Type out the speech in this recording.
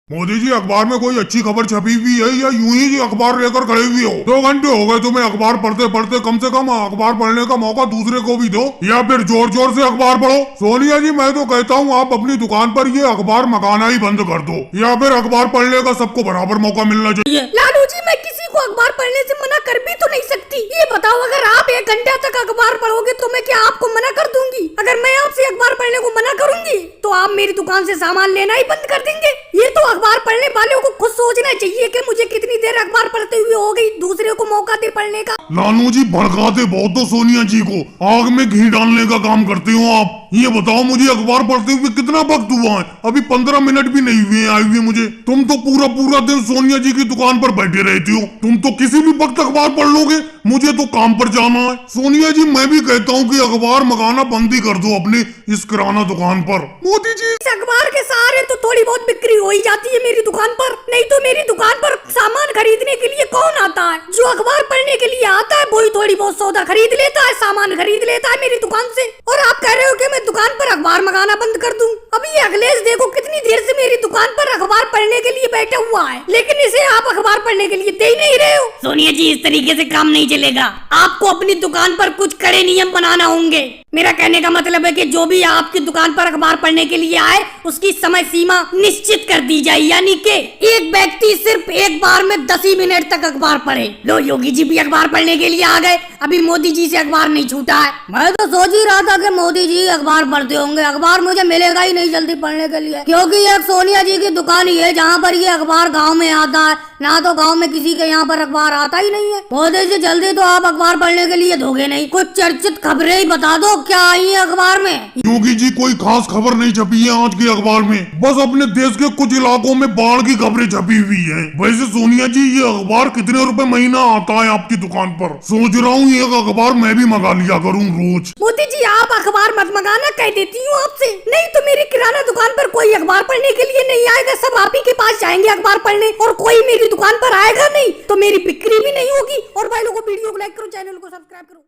मोदी जी, अखबार में कोई अच्छी खबर छपी हुई है या यूं ही अखबार लेकर खड़े हुए हो? 2 घंटे हो गए तुम्हें अखबार पढ़ते पढ़ते, कम से कम अखबार पढ़ने का मौका दूसरे को भी दो, या फिर जोर जोर से अखबार पढ़ो। सोनिया जी, मैं तो कहता हूँ आप अपनी दुकान पर ये अखबार मंगाना ही बंद कर दो, या फिर अखबार पढ़ने का सबको बराबर मौका मिलना चाहिए। लालू जी, मैं किसी को अखबार पढ़ने से मना कर भी तो नहीं सकती। ये बताओ, अगर आप 1 घंटा तक अखबार पढ़ोगे तो मैं क्या आपको मना कर दूंगी? अगर मैं आपसे अखबार पढ़ने को मना करूंगी तो आप मेरी दुकान से सामान लेना ही बंद कर देंगे। ये तो अखबार पढ़ने वालों को खुद सोचना चाहिए कि मुझे कितनी देर अखबार पढ़ते हुए हो गई, दूसरे को मौका दे पढ़ने का। लालू जी, भड़काते बहुत तो सोनिया जी को, आग में घी डालने का काम करते हो आप। ये बताओ, मुझे अखबार पढ़ते हुए कितना वक्त हुआ है? अभी 15 मिनट भी नहीं हुए आए हुए मुझे। तुम तो पूरा पूरा दिन सोनिया जी की दुकान पर बैठे रहती हो। तुम तो किसी भी वक्त अखबार पढ़ लोगे, मुझे तो काम पर जाना है। सोनिया जी, मैं भी कहता हूँ कि अखबार मंगाना बंद ही कर दो अपनी इस किराना दुकान पर। मोदी जी, इस अखबार के सहारे तो थोड़ी बहुत बिक्री हो ही जाती है मेरी दुकान पर, नहीं तो मेरी दुकान पर सामान खरीदने के लिए कौन आता है? जो अखबार पढ़ने के लिए आता है वही थोड़ी बहुत सौदा खरीद लेता है, सामान खरीद लेता है मेरी दुकान से। और आप कह रहे हो कि मैं दुकान पर अखबार मंगाना बंद कर दूं? अभी ये अखिलेश देखो कितनी देर से मेरी दुकान पर अखबार पढ़ने के लिए बैठा हुआ है, लेकिन इसे आप अखबार पढ़ने के लिए दे ही नहीं रहे हो। सोनिया जी, इस तरीके से काम नहीं चलेगा। आपको अपनी दुकान पर कुछ कड़े नियम बनाना होंगे। मेरा कहने का मतलब है कि जो भी आपकी दुकान पर अखबार पढ़ने के लिए आए उसकी समय सीमा निश्चित कर दी जाए, यानी कि एक व्यक्ति सिर्फ एक बार में 10 ही मिनट तक अखबार पढ़े। लो, योगी जी भी अखबार पढ़ने के लिए आ गए, अभी मोदी जी से अखबार नहीं छूटा है। मैं तो सोच ही रहा था कि मोदी जी अखबार पढ़ते होंगे, अखबार मुझे मिलेगा ही नहीं जल्दी पढ़ने के लिए, क्योंकि एक सोनिया जी की दुकान ही है जहाँ पर ये अखबार गाँव में आता है, ना तो गाँव में किसी के यहाँ पर अखबार आता ही नहीं है। मोदी जी, जल्दी तो आप अखबार पढ़ने के लिए दोगे नहीं, कुछ चर्चित खबरें ही बता दो क्या आई है अखबार में। योगी जी, कोई खास खबर नहीं छपी है आज के अखबार में, बस अपने देश के कुछ इलाकों में बाढ़ की खबरें छपी हुई हैं। वैसे सोनिया जी, ये अखबार कितने रुपए महीना आता है आपकी दुकान पर? सोच रहा हूँ एक अखबार मैं भी मंगा लिया करूँ रोज। मोदी जी, आप अखबार मत मंगाना, कह देती हूँ आपसे, नहीं तो मेरी किराना दुकान पर कोई अखबार पढ़ने के लिए नहीं आएगा, सब आप ही के पास जाएंगे अखबार पढ़ने, और कोई मेरी दुकान पर आएगा नहीं तो मेरी बिक्री भी नहीं होगी। और भाई लोगों, वीडियो को लाइक करो, चैनल को सब्सक्राइब करो।